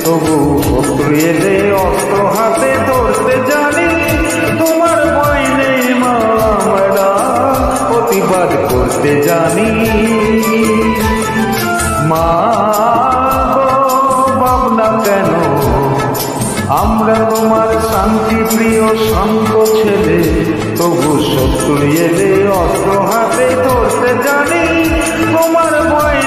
তবু শত্রু এলে অস্ত্র হাতে ধরতে জানি। তোমার ভয় নেই মা, আমরা প্রতিবাদ করতে জানি। মা গো ভাবনা কেন, আমরা তোমার শান্তি প্রিয় শান্ত ছেলে, তবু শত্রু এলে অস্ত্র হাতে ধরতে জানি। তোমার ভয়